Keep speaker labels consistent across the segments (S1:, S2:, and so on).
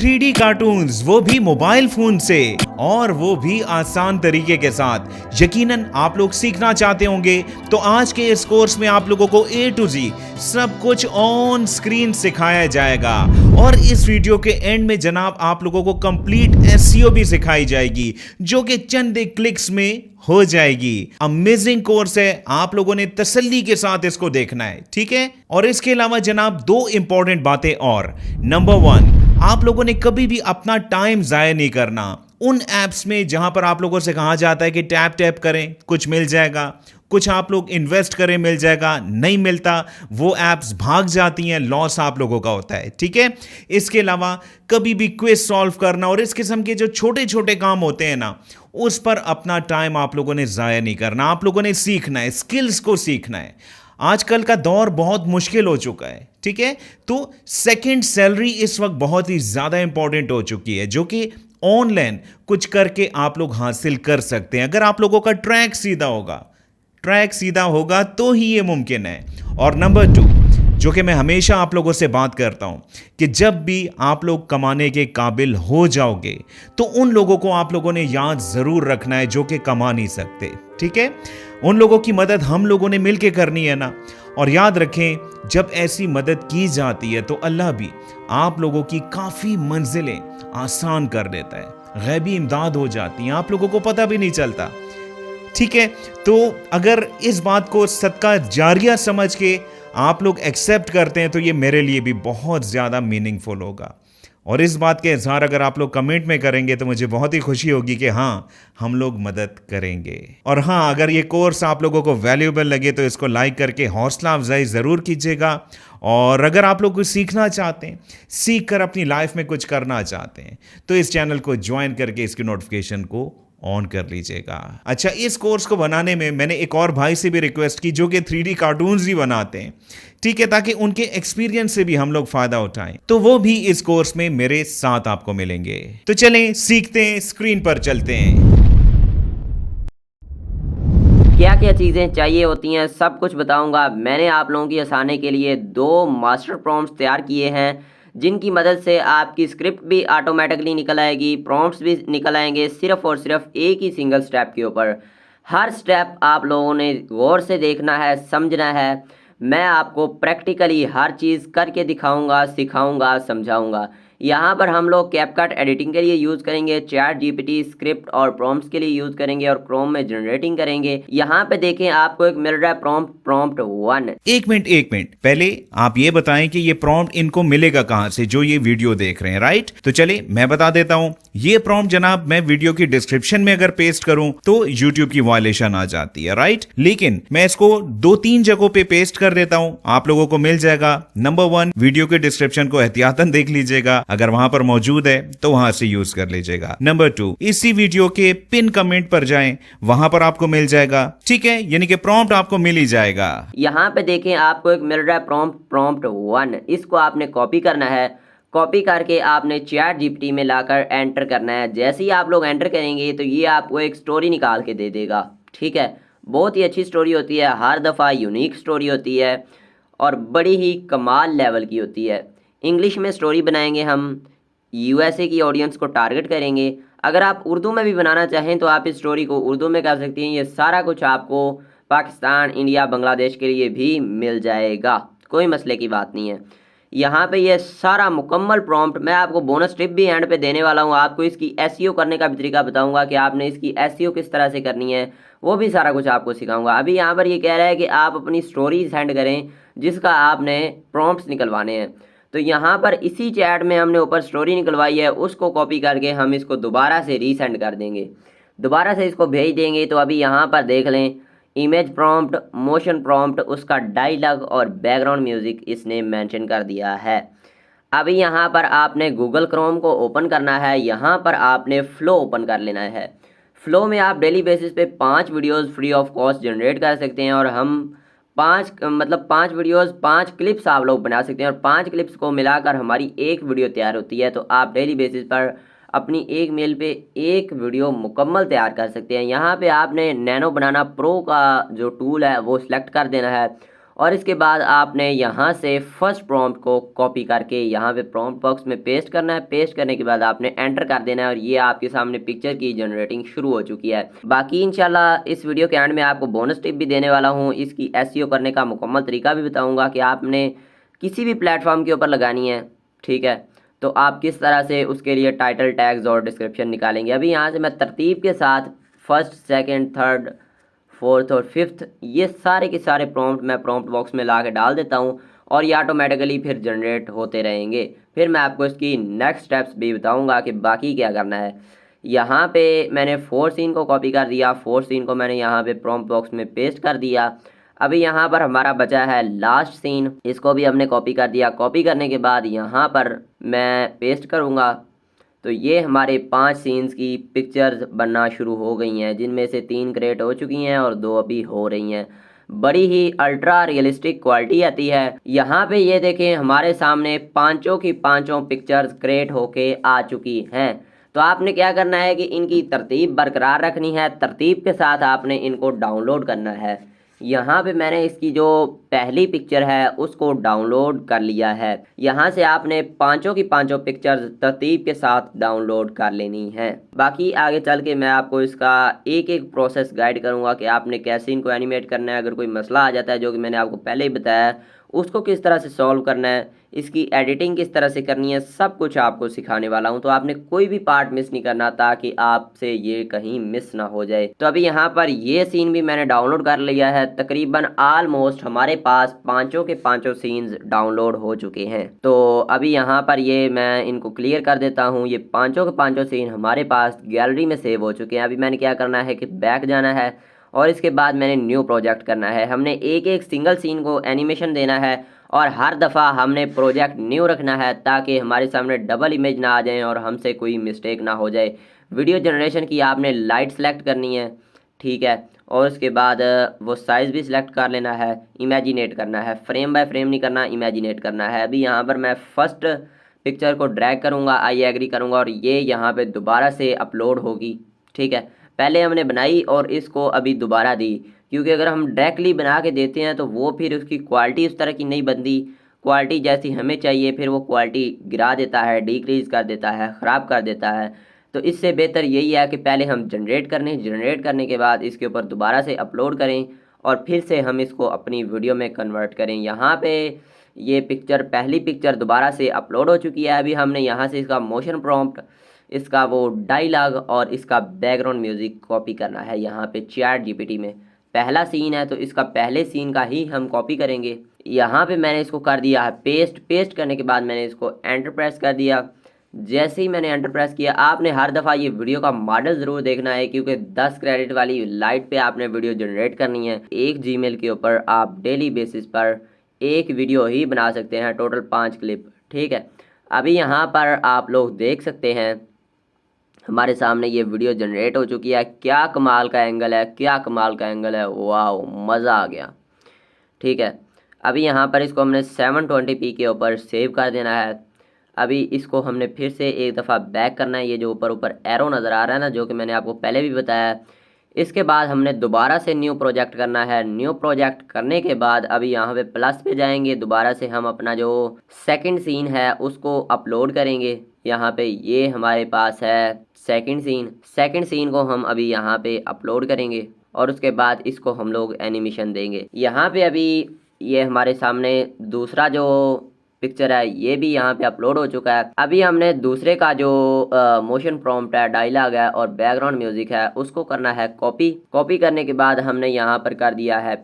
S1: 3D cartoons, वो भी mobile phone से, और वो भी आसान तरीके के साथ। यकीनन आप लोग सीखना चाहते होंगे, तो आज के इस कोर्स में आप लोगों को A to Z सब कुछ ऑन स्क्रीन सिखाया जाएगा। और इस वीडियो के एंड में जनाब आप लोगों को कंप्लीट SEO भी सिखाई जाएगी, जो कि चंद क्लिक्स में हो जाएगी। अमेजिंग कोर्स है, आप लोगों ने तसल्ली के साथ इसको देखना है, ठीक है। और इसके अलावा जनाब दो इंपॉर्टेंट बातें और। नंबर 1, आप लोगों ने कभी भी अपना टाइम जाया नहीं करना उन एप्स में जहां पर आप लोगों से कहा जाता है कि टैप टैप करें कुछ मिल जाएगा, कुछ आप लोग इन्वेस्ट करें मिल जाएगा, नहीं मिलता, वो एप्स भाग जाती हैं, लॉस आप लोगों का होता है, ठीक है। इसके अलावा कभी भी क्विज सॉल्व करना और इस किस्म के जो छोटे छोटे काम होते हैं ना, उस पर अपना टाइम आप लोगों ने जाया नहीं करना। आप लोगों ने सीखना है, स्किल्स को सीखना है। आजकल का दौर बहुत मुश्किल हो चुका है, ठीक है। तो सेकंड सैलरी इस वक्त बहुत ही ज्यादा इंपॉर्टेंट हो चुकी है, जो कि ऑनलाइन कुछ करके आप लोग हासिल कर सकते हैं। अगर आप लोगों का ट्रैक सीधा होगा तो ही ये मुमकिन है। और नंबर 2, जो कि मैं हमेशा आप लोगों से बात करता हूं, कि जब भी आप लोग कमाने के काबिल हो जाओगे तो उन लोगों को आप लोगों ने याद जरूर रखना है जो कि कमा नहीं सकते, ठीक है। उन लोगों की मदद हम लोगों ने मिलकर करनी है ना। और याद रखें, जब ऐसी मदद की जाती है तो अल्लाह भी आप लोगों की काफ़ी मंजिलें आसान कर देता है, गैबी इमदाद हो जाती हैं, आप लोगों को पता भी नहीं चलता, ठीक है। तो अगर इस बात को सदका जारिया समझ के आप लोग एक्सेप्ट करते हैं तो ये मेरे लिए भी बहुत ज़्यादा मीनिंगफुल होगा। और इस बात के इजहार अगर आप लोग कमेंट में करेंगे तो मुझे बहुत ही खुशी होगी कि हाँ, हम लोग मदद करेंगे। और हाँ, अगर ये कोर्स आप लोगों को वैल्यूएबल लगे तो इसको लाइक करके हौसला अफजाई ज़रूर कीजिएगा। और अगर आप लोग कुछ सीखना चाहते हैं, सीख कर अपनी लाइफ में कुछ करना चाहते हैं, तो इस चैनल को ज्वाइन करके इसकी नोटिफिकेशन को ऑन कर लीजिएगा। अच्छा, इस कोर्स को बनाने में मैंने एक और भाई से भी रिक्वेस्ट की जो कि 3D कार्टून्स भी बनाते हैं, ठीक है, ताकि उनके एक्सपीरियंस से भी हम लोग फायदा उठाएं। तो वो भी इस कोर्स में मेरे साथ आपको मिलेंगे। तो चलें सीखते हैं, स्क्रीन पर चलते हैं।
S2: क्या क्या चीज़ें चाहिए होती हैं सब कुछ बताऊंगा। मैंने आप लोगों की आसानी के लिए 2 मास्टर प्रॉम्प्ट्स तैयार किए हैं, जिनकी मदद से आपकी स्क्रिप्ट भी ऑटोमेटिकली निकल आएगी, प्रॉम्प्ट्स भी निकल आएंगे, सिर्फ और सिर्फ एक ही सिंगल स्टेप के ऊपर। हर स्टेप आप लोगों ने गौर से देखना है, समझना है। मैं आपको प्रैक्टिकली हर चीज़ करके दिखाऊंगा, सिखाऊंगा, समझाऊंगा। यहाँ पर हम लोग कैपकट एडिटिंग के लिए यूज़ करेंगे, चैट जीपीटी स्क्रिप्ट और प्रॉम्प्ट्स के लिए यूज़ करेंगे, और क्रोम में जनरेटिंग करेंगे। यहाँ पे देखें आपको एक मिल रहा है प्रॉम्प्ट 1।
S1: एक मिनट पहले आप ये बताएं कि ये प्रॉम्प्ट इनको मिलेगा कहां से, जो ये वीडियो देख रहे हैं, राइट। तो चलिए मैं बता देता हूं। ये प्रॉम्प्ट जनाब मैं वीडियो की डिस्क्रिप्शन में अगर पेस्ट करूं तो YouTube की वायलेशन आ जाती है, राइट। लेकिन मैं इसको 2-3 जगहों पे पेस्ट कर देता हूं, आप लोगों को मिल जाएगा। नंबर 1, वीडियो के डिस्क्रिप्शन को एहतियातन देख लीजिएगा, अगर वहां पर मौजूद है तो वहां से यूज कर लीजिएगा। नंबर 2, इसी वीडियो के पिन कमेंट पर जाएं, वहां पर आपको मिल जाएगा, ठीक है, यानी कि प्रॉम्प्ट आपको मिल ही जाएगा।
S2: यहाँ पे देखें आपको एक मिल रहा है प्रॉम्प्ट 1। इसको आपने कॉपी करना है। कॉपी करके आपने चैट जीपीटी में लाकर एंटर करना है। जैसे ही आप लोग एंटर करेंगे तो ये आपको एक स्टोरी निकाल के दे देगा, ठीक है। बहुत ही अच्छी स्टोरी होती है, हर दफ़ा यूनिक स्टोरी होती है और बड़ी ही कमाल लेवल की होती है। इंग्लिश में स्टोरी बनाएंगे हम, USA की ऑडियंस को टारगेट करेंगे। अगर आप उर्दू में भी बनाना चाहें तो आप इस स्टोरी को उर्दू में कर सकती हैं। ये सारा कुछ आपको पाकिस्तान, इंडिया, बांग्लादेश के लिए भी मिल जाएगा, कोई मसले की बात नहीं है। यहाँ पे ये सारा मुकम्मल प्रॉम्प्ट, मैं आपको बोनस टिप भी एंड पे देने वाला हूँ। आपको इसकी SEO करने का भी तरीका बताऊँगा कि आपने इसकी SEO किस तरह से करनी है, वो भी सारा कुछ आपको सिखाऊंगा। अभी यहाँ पर ये कह रहा है कि आप अपनी स्टोरी सेंड करें जिसका आपने प्रॉम्प्ट्स निकलवाने हैं। तो यहाँ पर इसी चैट में हमने ऊपर स्टोरी निकलवाई है, उसको कॉपी करके हम इसको दोबारा से रीसेंड कर देंगे, दोबारा से इसको भेज देंगे। तो अभी यहाँ पर देख लें, इमेज प्रॉम्प्ट, मोशन प्रॉम्प्ट, उसका डायलॉग और बैकग्राउंड म्यूज़िक इसने मेंशन कर दिया है। अभी यहाँ पर आपने गूगल क्रोम को ओपन करना है। यहाँ पर आपने फ्लो ओपन कर लेना है। फ्लो में आप डेली बेसिस पे 5 videos free of cost generate कर सकते हैं, और हम 5 वीडियोस 5 क्लिप्स आप लोग बना सकते हैं, और 5 क्लिप्स को मिलाकर हमारी एक वीडियो तैयार होती है। तो आप डेली बेसिस पर अपनी एक मेल पे एक वीडियो मुकम्मल तैयार कर सकते हैं। यहाँ पे आपने नैनो बनाना प्रो का जो टूल है वो सिलेक्ट कर देना है, और इसके बाद आपने यहाँ से फर्स्ट प्रॉम्प्ट को कॉपी करके यहाँ पे प्रॉम्प्ट बॉक्स में पेस्ट करना है। पेस्ट करने के बाद आपने एंटर कर देना है और ये आपके सामने पिक्चर की जनरेटिंग शुरू हो चुकी है। बाकी इंशाल्लाह इस वीडियो के एंड में आपको बोनस टिप भी देने वाला हूँ, इसकी एसईओ करने का मुकम्मल तरीका भी बताऊँगा कि आपने किसी भी प्लेटफॉर्म के ऊपर लगानी है, ठीक है, तो आप किस तरह से उसके लिए टाइटल टैग्स और डिस्क्रिप्शन निकालेंगे। अभी यहाँ से मैं तरतीब के साथ फर्स्ट, सेकंड, थर्ड, फोर्थ और फिफ्थ ये सारे के सारे प्रॉम्प्ट मैं प्रॉम्प्ट बॉक्स में ला के डाल देता हूँ और ये ऑटोमेटिकली फिर जनरेट होते रहेंगे। फिर मैं आपको इसकी नेक्स्ट स्टेप्स भी बताऊँगा कि बाकी क्या करना है। यहाँ पे मैंने 4 सीन को कॉपी कर दिया, 4 सीन को मैंने यहाँ पे प्रॉम्प्ट बॉक्स में पेस्ट कर दिया। अभी यहाँ पर हमारा बचा है लास्ट सीन, इसको भी हमने कॉपी कर दिया। कॉपी करने के बाद यहाँ पर मैं पेस्ट करूँगा तो ये हमारे 5 सीन्स की पिक्चर्स बनना शुरू हो गई हैं, जिनमें से 3 क्रिएट हो चुकी हैं और 2 अभी हो रही हैं। बड़ी ही अल्ट्रा रियलिस्टिक क्वालिटी आती है। यहाँ पे ये देखें हमारे सामने पांचों की पांचों पिक्चर्स क्रिएट होके आ चुकी हैं। तो आपने क्या करना है कि इनकी तरतीब बरकरार रखनी है, तरतीब के साथ आपने इनको डाउनलोड करना है। यहाँ पे मैंने इसकी जो पहली पिक्चर है उसको डाउनलोड कर लिया है। यहाँ से आपने पांचों की पांचों पिक्चर्स तरतीब के साथ डाउनलोड कर लेनी है। बाकी आगे चल के मैं आपको इसका एक एक प्रोसेस गाइड करूँगा कि आपने कैसे इनको एनिमेट करना है। अगर कोई मसला आ जाता है जो कि मैंने आपको पहले ही बताया है, उसको किस तरह से सॉल्व करना है, इसकी एडिटिंग किस तरह से करनी है, सब कुछ आपको सिखाने वाला हूं। तो आपने कोई भी पार्ट मिस नहीं करना ताकि आपसे ये कहीं मिस ना हो जाए। तो अभी यहाँ पर ये सीन भी मैंने डाउनलोड कर लिया है। तकरीबन ऑलमोस्ट हमारे पास पांचों के पांचों सीन्स डाउनलोड हो चुके हैं। तो अभी यहाँ पर ये मैं इनको क्लियर कर देता हूँ। ये पांचों के पांचों सीन हमारे पास गैलरी में सेव हो चुके हैं। अभी मैंने क्या करना है कि बैक जाना है और इसके बाद मैंने न्यू प्रोजेक्ट करना है। हमने एक एक सिंगल सीन को एनिमेशन देना है और हर दफ़ा हमने प्रोजेक्ट न्यू रखना है ताकि हमारे सामने डबल इमेज ना आ जाए और हमसे कोई मिस्टेक ना हो जाए। वीडियो जनरेशन की आपने लाइट सेलेक्ट करनी है, ठीक है, और उसके बाद वो साइज़ भी सिलेक्ट कर लेना है, इमेजिनेट करना है, फ्रेम बाय फ्रेम नहीं करना, इमेजिनेट करना है। अभी यहाँ पर मैं फर्स्ट पिक्चर को ड्रैग करूँगा, आई एग्री करूँगा और ये यहाँ पर दोबारा से अपलोड होगी, ठीक है। पहले हमने बनाई और इसको अभी दोबारा दी, क्योंकि अगर हम डायरेक्टली बना के देते हैं तो वो फिर उसकी क्वालिटी उस तरह की नहीं बनती। क्वालिटी जैसी हमें चाहिए फिर वो क्वालिटी गिरा देता है, डिक्रीज़ कर देता है, ख़राब कर देता है। तो इससे बेहतर यही है कि पहले हम जनरेट करने के बाद इसके ऊपर दोबारा से अपलोड करें और फिर से हम इसको अपनी वीडियो में कन्वर्ट करें। यहाँ पे ये पिक्चर, पहली पिक्चर दोबारा से अपलोड हो चुकी है। अभी हमने यहाँ से इसका मोशन प्रॉम्प्ट, इसका वो डायलॉग और इसका बैकग्राउंड म्यूज़िक कॉपी करना है। यहाँ पे चैट जीपीटी में पहला सीन है तो इसका पहले सीन का ही हम कॉपी करेंगे। यहाँ पे मैंने इसको कर दिया है पेस्ट। पेस्ट करने के बाद मैंने इसको एंटर प्रेस कर दिया। जैसे ही मैंने एंटर प्रेस किया, आपने हर दफ़ा ये वीडियो का मॉडल ज़रूर देखना है, क्योंकि 10 क्रेडिट वाली लाइट पे आपने वीडियो जनरेट करनी है। एक जीमेल के ऊपर आप डेली बेसिस पर एक वीडियो ही बना सकते हैं, टोटल 5 क्लिप, ठीक है। अभी यहाँ पर आप लोग देख सकते हैं हमारे सामने ये वीडियो जनरेट हो चुकी है। क्या कमाल का एंगल है, क्या कमाल का एंगल है, वाह मज़ा आ गया, ठीक है। अभी यहाँ पर इसको हमने 720p के ऊपर सेव कर देना है। अभी इसको हमने फिर से एक दफ़ा बैक करना है। ये जो ऊपर ऊपर एरो नज़र आ रहा है ना, जो कि मैंने आपको पहले भी बताया है। इसके बाद हमने दोबारा से न्यू प्रोजेक्ट करना है। न्यू प्रोजेक्ट करने के बाद अभी यहाँ पे प्लस पे जाएंगे, दोबारा से हम अपना जो सेकंड सीन है उसको अपलोड करेंगे। यहाँ पे ये हमारे पास है सेकंड सीन को हम अभी यहाँ पे अपलोड करेंगे और उसके बाद इसको हम लोग एनिमेशन देंगे। यहाँ पे अभी ये हमारे सामने दूसरा जो पिक्चर है ये भी यहाँ पे अपलोड हो चुका है। अभी हमने दूसरे का जो मोशन प्रॉम्प्ट है, डायलॉग है और बैकग्राउंड म्यूजिक है, उसको करना है कॉपी करने के बाद हमने यहाँ पर कर दिया है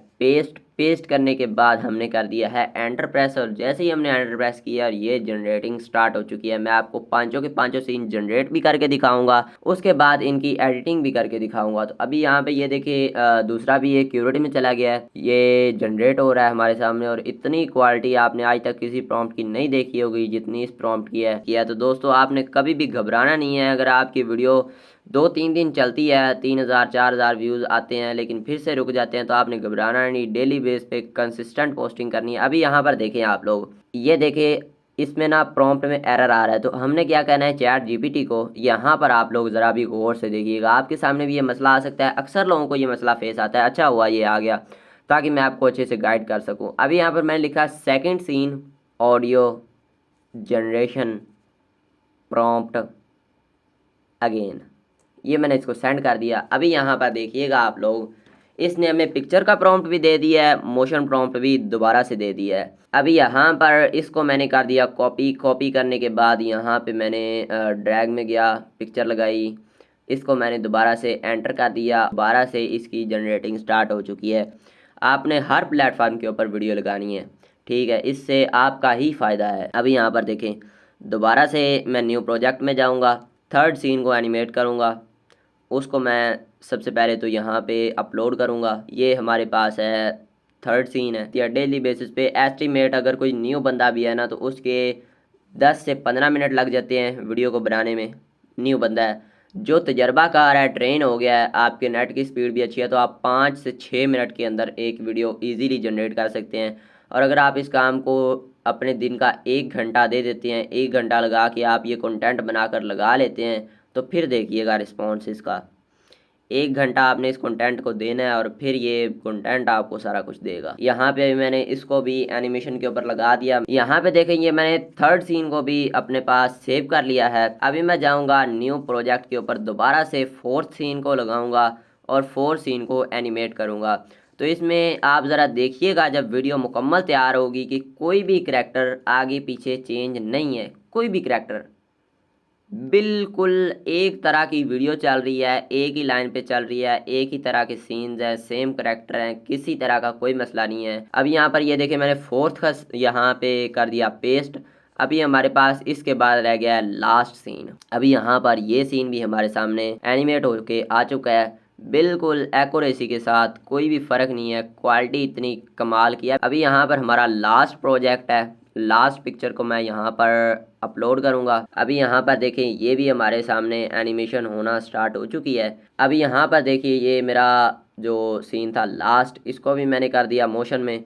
S2: पेस्ट करने के बाद हमने कर दिया है एंटर प्रेस। और जैसे ही हमने एंटर प्रेस किया और ये जनरेटिंग स्टार्ट हो चुकी है। मैं आपको पांचों के पांचों सीन जनरेट भी करके दिखाऊंगा, उसके बाद इनकी एडिटिंग भी करके दिखाऊंगा। तो अभी यहाँ पे ये देखिए दूसरा भी ये क्यूरेटी में चला गया है, ये जनरेट हो रहा है हमारे सामने। और इतनी क्वालिटी आपने आज तक किसी प्रॉम्प्ट की नहीं देखी होगी जितनी इस प्रॉम्प्ट की है। तो दोस्तों आपने कभी भी घबराना नहीं है। अगर आपकी वीडियो 2-3 दिन चलती है, 3000-4000 व्यूज़ आते हैं लेकिन फिर से रुक जाते हैं, तो आपने घबराना नहीं। डेली बेस पे कंसिस्टेंट पोस्टिंग करनी है। अभी यहाँ पर देखें आप लोग, ये देखें इसमें ना प्रॉम्प्ट में एरर आ रहा है। तो हमने क्या कहना है चैट जीपीटी को, यहाँ पर आप लोग ज़रा भी गौर से देखिएगा, आपके सामने भी ये मसला आ सकता है। अक्सर लोगों को ये मसला फेस आता है। अच्छा हुआ ये आ गया। ताकि मैं आपको अच्छे से गाइड कर सकूं। अभी यहाँ पर मैंने लिखा second scene audio generation prompt again, ये मैंने इसको सेंड कर दिया। अभी यहाँ पर देखिएगा आप लोग, इसने हमें पिक्चर का प्रॉम्प्ट भी दे दिया है, मोशन प्रॉम्प्ट भी दोबारा से दे दिया है। अभी यहाँ पर इसको मैंने कर दिया कॉपी। कॉपी करने के बाद यहाँ पे मैंने ड्रैग में गया, पिक्चर लगाई, इसको मैंने दोबारा से एंटर कर दिया, दोबारा से इसकी जनरेटिंग स्टार्ट हो चुकी है। आपने हर प्लेटफॉर्म के ऊपर वीडियो लगानी है, ठीक है, इससे आपका ही फ़ायदा है। अभी यहाँ पर देखें, दोबारा से मैं न्यू प्रोजेक्ट में जाऊँगा, थर्ड सीन को एनिमेट करूँगा, उसको मैं सबसे पहले तो यहाँ पे अपलोड करूँगा। ये हमारे पास है थर्ड सीन है। या डेली बेसिस पे एस्टिमेट अगर कोई न्यू बंदा भी है ना तो उसके 10 से 15 मिनट लग जाते हैं वीडियो को बनाने में। न्यू बंदा है, जो तजर्बाकार है, ट्रेन हो गया है, आपके नेट की स्पीड भी अच्छी है, तो आप 5 से 6 मिनट के अंदर एक वीडियो ईजीली जनरेट कर सकते हैं। और अगर आप इस काम को अपने दिन का 1 घंटा दे देते हैं, 1 घंटा लगा के आप ये कंटेंट बनाकर लगा लेते हैं, तो फिर देखिएगा रिस्पॉन्स इसका। 1 घंटा आपने इस कंटेंट को देना है और फिर ये कंटेंट आपको सारा कुछ देगा। यहाँ पे मैंने इसको भी एनिमेशन के ऊपर लगा दिया। यहाँ पे देखेंगे मैंने थर्ड सीन को भी अपने पास सेव कर लिया है। अभी मैं जाऊँगा न्यू प्रोजेक्ट के ऊपर, दोबारा से फोर्थ सीन को लगाऊंगा और फोर्थ सीन को एनिमेट करूँगा। तो इसमें आप ज़रा देखिएगा जब वीडियो मुकम्मल तैयार होगी कि कोई भी करैक्टर आगे पीछे चेंज नहीं है, कोई भी करैक्टर बिल्कुल एक तरह की वीडियो चल रही है, एक ही लाइन पे चल रही है, एक ही तरह के सीन्स हैं, सेम करैक्टर हैं, किसी तरह का कोई मसला नहीं है। अब यहाँ पर ये देखिए मैंने फोर्थ का यहाँ पे कर दिया पेस्ट। अभी हमारे पास इसके बाद रह गया है लास्ट सीन। अभी यहाँ पर ये सीन भी हमारे सामने एनिमेट होके आ चुका है, बिल्कुल एक्यूरेसी के साथ, कोई भी फ़र्क नहीं है, क्वालिटी इतनी कमाल की है। अभी यहाँ पर हमारा लास्ट प्रोजेक्ट है, लास्ट पिक्चर को मैं यहाँ पर अपलोड करूँगा। अभी यहाँ पर देखें ये भी हमारे सामने एनिमेशन होना स्टार्ट हो चुकी है। अभी यहाँ पर देखिए ये मेरा जो सीन था लास्ट, इसको भी मैंने कर दिया मोशन में।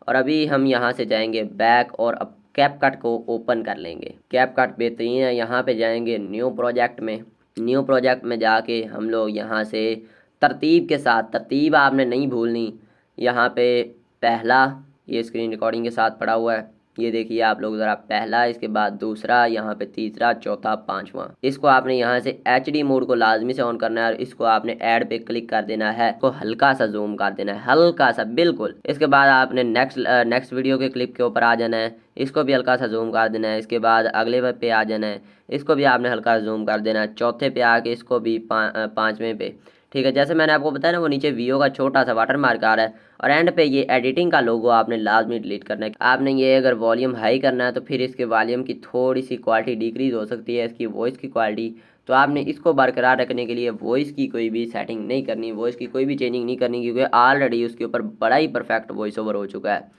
S2: और अभी हम यहाँ से जाएंगे बैक और अब कैपकट को ओपन कर लेंगे। कैपकट बेहतरीन है, यहाँ पे जाएंगे न्यू प्रोजेक्ट में। न्यू प्रोजेक्ट में जाके हम लोग यहाँ से तरतीब के साथ, तरतीब आपने नहीं भूलनी, यहाँ पे पहला ये स्क्रीन रिकॉर्डिंग के साथ पड़ा हुआ है, ये देखिए आप लोग ज़रा, पहला, इसके बाद दूसरा, यहाँ पे तीसरा, चौथा, पांचवा। इसको आपने यहाँ से HD मोड को लाजमी से ऑन करना है और इसको आपने ऐड पे क्लिक कर देना है, इसको हल्का सा जूम कर देना है, हल्का सा बिल्कुल। इसके बाद आपने नेक्स्ट वीडियो के क्लिप के ऊपर आ जाना है, इसको भी हल्का सा जूम कर देना है। इसके बाद अगले पे आ जाना है, इसको भी आपने हल्का जूम कर देना है। चौथे पे आके इसको भी पाँचवें पे, ठीक है। जैसे मैंने आपको बताया ना, वो नीचे वीओ का छोटा सा वाटर मार्क आ रहा है और एंड पे ये एडिटिंग का लोगो आपने लाजमी डिलीट करना है। आपने ये अगर वॉल्यूम हाई करना है तो फिर इसके वॉल्यूम की थोड़ी सी क्वालिटी डिक्रीज हो सकती है, इसकी वॉइस की क्वालिटी। तो आपने इसको बरकरार रखने के लिए वॉइस की कोई भी सेटिंग नहीं करनी, वॉइस की कोई भी चेंजिंग नहीं करनी, क्योंकि ऑलरेडी उसके ऊपर बड़ा ही परफेक्ट वॉइस ओवर हो चुका है।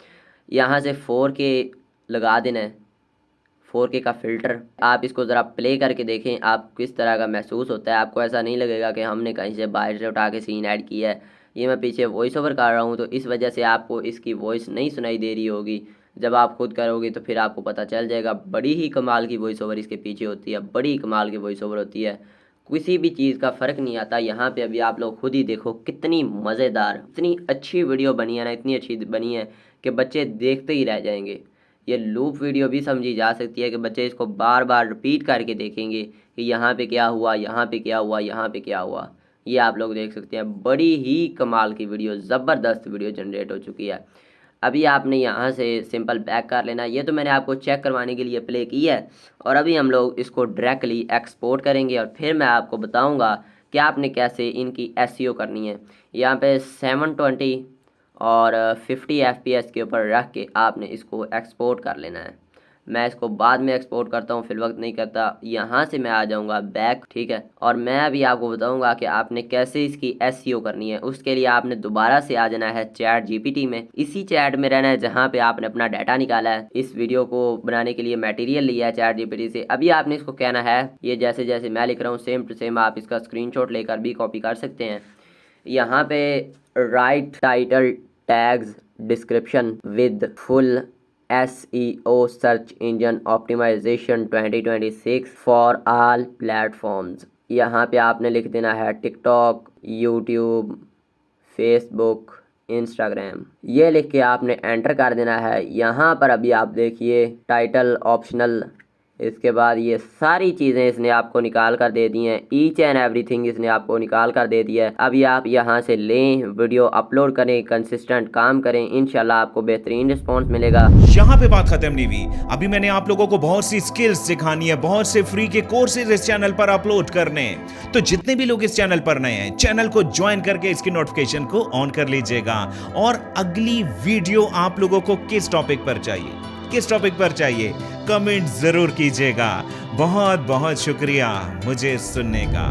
S2: यहाँ से 4K लगा देना है, 4K का फ़िल्टर। आप इसको ज़रा प्ले करके देखें आप किस तरह का महसूस होता है। आपको ऐसा नहीं लगेगा कि हमने कहीं से बाहर से उठा के सीन ऐड किया है। ये मैं पीछे वॉइस ओवर कर रहा हूँ तो इस वजह से आपको इसकी वॉइस नहीं सुनाई दे रही होगी। जब आप खुद करोगे तो फिर आपको पता चल जाएगा। बड़ी ही कमाल की वॉइस ओवर इसके पीछे होती है, बड़ी कमाल की वॉइस ओवर होती है, किसी भी चीज़ का फ़र्क नहीं आता। यहाँ पे अभी आप लोग खुद ही देखो कितनी मज़ेदार, इतनी अच्छी वीडियो बनी है ना, इतनी अच्छी बनी है कि बच्चे देखते ही रह जाएंगे। ये लूप वीडियो भी समझी जा सकती है कि बच्चे इसको बार बार रिपीट करके देखेंगे कि यहाँ पे क्या हुआ, यहाँ पे क्या हुआ, यहाँ पे क्या हुआ। ये आप लोग देख सकते हैं, बड़ी ही कमाल की वीडियो, ज़बरदस्त वीडियो जनरेट हो चुकी है। अभी आपने यहाँ से सिंपल बैक कर लेना। ये तो मैंने आपको चेक करवाने के लिए प्ले की है और अभी हम लोग इसको डायरेक्टली एक्सपोर्ट करेंगे और फिर मैं आपको बताऊँगा कि आपने कैसे इनकी SEO करनी है। यहाँ पे 720 और 50 FPS के ऊपर रख के आपने इसको एक्सपोर्ट कर लेना है। मैं इसको बाद में एक्सपोर्ट करता हूँ, फिल वक्त नहीं करता। यहाँ से मैं आ जाऊँगा बैक, ठीक है, और मैं अभी आपको बताऊँगा कि आपने कैसे इसकी SEO करनी है। उसके लिए आपने दोबारा से आ जाना है चैट GPT में, इसी चैट में रहना है जहाँ पे आपने अपना डाटा निकाला है, इस वीडियो को बनाने के लिए मटेरियल लिया है चैट GPT से। अभी आपने इसको कहना है, ये जैसे जैसे मैं लिख रहा हूँ सेम टू सेम आप इसका स्क्रीनशॉट लेकर भी कॉपी कर सकते हैं। यहाँ पे write title tags description with full SEO search engine optimisation 2026 for all platforms. यहाँ पे आपने लिख देना है टिकटॉक, यूट्यूब, फेसबुक, इंस्टाग्राम, ये लिख के आपने एंटर कर देना है। यहाँ पर अभी आप देखिए टाइटल ऑप्शनल, इसके बाद ये सारी चीज़ें इसने आपको निकाल कर दे दी हैं, ईच एंड एवरीथिंग इसने आपको निकाल कर दे दिया है। अभी आप यहाँ से लें, वीडियो अपलोड करें, कंसिस्टेंट काम करें, इंशाल्लाह आपको बेहतरीन रिस्पॉन्स मिलेगा।
S1: यहाँ पे बात खत्म नहीं हुई, अभी मैंने आप लोगों को बहुत सी स्किल्स सिखानी है, बहुत से फ्री के कोर्सेज इस चैनल पर अपलोड करने हैं। तो जितने भी लोग इस चैनल पर नए हैं, चैनल को ज्वाइन करके इसकी नोटिफिकेशन को ऑन कर लीजिएगा। और अगली वीडियो आप लोगों को किस टॉपिक पर चाहिए, किस टॉपिक पर चाहिए, कमेंट जरूर कीजिएगा। बहुत बहुत शुक्रिया मुझे सुनने का।